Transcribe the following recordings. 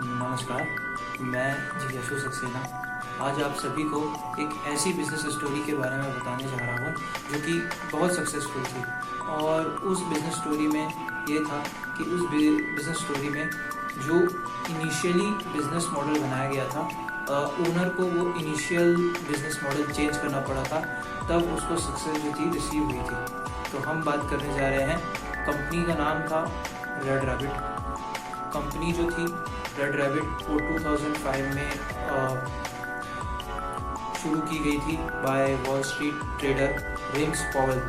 नमस्कार, मैं जी यशु सक्सेना आज आप सभी को एक ऐसी बिज़नेस स्टोरी के बारे में बताने जा रहा हूँ जो कि बहुत सक्सेसफुल थी। और उस बिज़नेस स्टोरी में ये था कि उस बिज़नेस स्टोरी में जो इनिशियली बिज़नेस मॉडल बनाया गया था, ओनर को वो इनिशियल बिज़नेस मॉडल चेंज करना पड़ा था, तब उसको सक्सेस जो थी रिसीव हुई थी। तो हम बात करने जा रहे हैं, कंपनी का नाम था रेड रैबिट। कंपनी जो थी रेड रैबिट वो 2005 में शुरू की गई थी by Wall Street trader Rems Powell.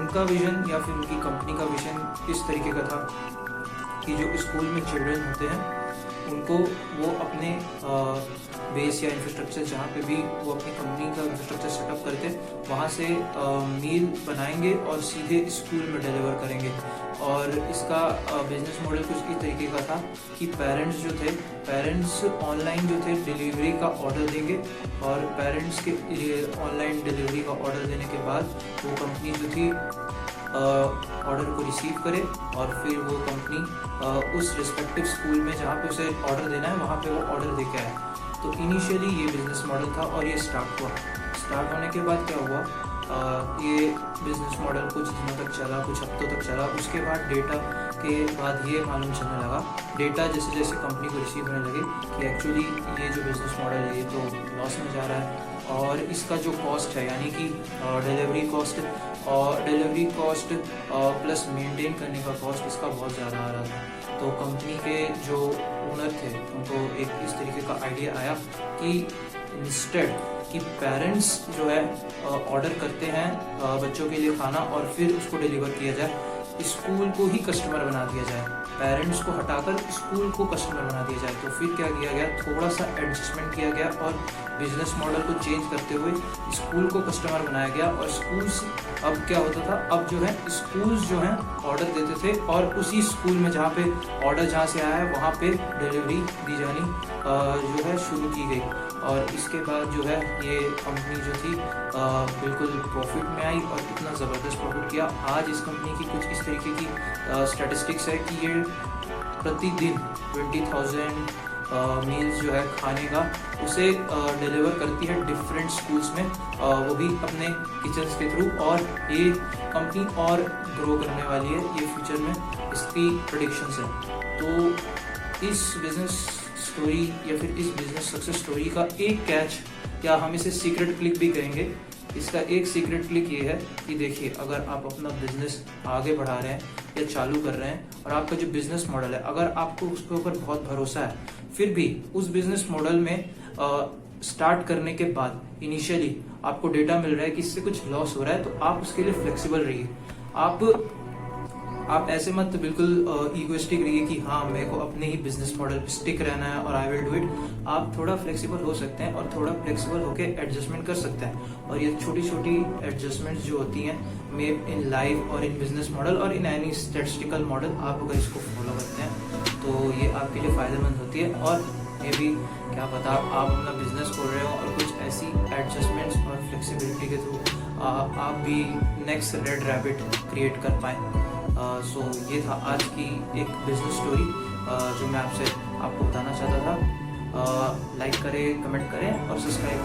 उनका विजन या फिर उनकी कंपनी का विजन इस तरीके का था कि जो स्कूल में चिल्ड्रन होते हैं उनको वो अपने बेस या इंफ्रास्ट्रक्चर जहाँ पे भी वो अपनी कंपनी का इंफ्रास्ट्रक्चर सेटअप करते वहाँ से मील बनाएंगे और सीधे स्कूल में डिलीवर करेंगे। और इसका बिजनेस मॉडल कुछ इस तरीके का था कि पेरेंट्स ऑनलाइन जो थे डिलीवरी का ऑर्डर देंगे, और पेरेंट्स के ऑनलाइन डिलीवरी का ऑर्डर देने के बाद वो कंपनी जो थी ऑर्डर को रिसीव करे और फिर वो कंपनी उस रिस्पेक्टिव स्कूल में जहाँ पे उसे ऑर्डर देना है वहाँ पे वो ऑर्डर दे के आए। तो इनिशियली ये बिजनेस मॉडल था और ये स्टार्ट होने के बाद क्या हुआ, ये बिजनेस मॉडल कुछ दिनों तक चला, कुछ हफ्तों तक चला। उसके बाद डेटा के बाद ये मालूम चलने लगा, डेटा जैसे जैसे कंपनी को रिसीव होने लगे कि एक्चुअली ये जो बिजनेस मॉडल है ये तो लॉस में जा रहा है, और इसका जो कॉस्ट है यानी कि डिलीवरी कॉस्ट प्लस मेंटेन करने का कॉस्ट इसका बहुत ज़्यादा आ रहा था। तो कंपनी के जो ओनर थे उनको एक इस तरीके का आइडिया आया कि इंस्टेड कि पेरेंट्स जो है ऑर्डर करते हैं बच्चों के लिए खाना और फिर उसको डिलीवर किया जाए, स्कूल को ही कस्टमर बना दिया जाए, पेरेंट्स को हटाकर स्कूल को कस्टमर बना दिया जाए। तो फिर क्या किया गया, थोड़ा सा एडजस्टमेंट किया गया और बिजनेस मॉडल को चेंज करते हुए स्कूल को कस्टमर बनाया गया। और स्कूल्स अब क्या होता था, अब जो है स्कूल्स जो हैं ऑर्डर देते थे और उसी स्कूल में जहाँ पे ऑर्डर जहाँ से आया है वहाँ पे डिलीवरी दी जानी जो है शुरू की गई। और इसके बाद जो है ये कंपनी जो थी बिल्कुल प्रॉफिट में आई और इतना ज़बरदस्त प्रॉफिट किया। आज इस कंपनी की कुछ इस तरीके की स्टैटिस्टिक्स है कि ये प्रतिदिन 20,000 मील्स जो है खाने का उसे डिलीवर करती है डिफरेंट स्कूल्स में, वो भी अपने किचन्स के थ्रू। और ये कंपनी और ग्रो करने वाली है, ये फ्यूचर में इसकी प्रेडिक्शंस है। तो इस बिजनेस स्टोरी या फिर इस बिजनेस सक्सेस स्टोरी का एक कैच, या हम इसे सीक्रेट क्लिक भी कहेंगे, इसका एक सीक्रेट क्लिक ये है कि देखिए, अगर आप अपना बिजनेस आगे बढ़ा रहे हैं या चालू कर रहे हैं और आपका जो बिजनेस मॉडल है अगर आपको उसके ऊपर बहुत भरोसा है, फिर भी उस बिजनेस मॉडल में स्टार्ट करने के बाद इनिशियली आपको डेटा मिल रहा है कि इससे कुछ लॉस हो रहा है, तो आप उसके लिए फ्लेक्सिबल रहिए। आप ऐसे मत बिल्कुल ईगोइस्टिक रहिए कि हाँ मेरे को अपने ही बिजनेस मॉडल पे स्टिक रहना है और आई विल डू इट। आप थोड़ा फ्लेक्सिबल हो सकते हैं और थोड़ा फ्लेक्सिबल होकर एडजस्टमेंट कर सकते हैं। और ये छोटी छोटी एडजस्टमेंट्स जो होती हैं मे इन लाइफ और इन बिजनेस मॉडल और इन एनी स्टैटिस्टिकल मॉडल, आप अगर इसको फॉलो करते हैं तो ये आपके लिए फायदेमंद होती है। और मे भी क्या पता आप अपना बिजनेस खोल रहे हो और कुछ ऐसी एडजस्टमेंट्स और फ्लेक्सिबिलिटी के थ्रू आप भी नेक्स्ट रेड रैबिट क्रिएट कर पाएँ। सो ये था आज की एक बिजनेस स्टोरी जो मैं आपको बताना चाहता था। लाइक करें, कमेंट करें और सब्सक्राइब करें।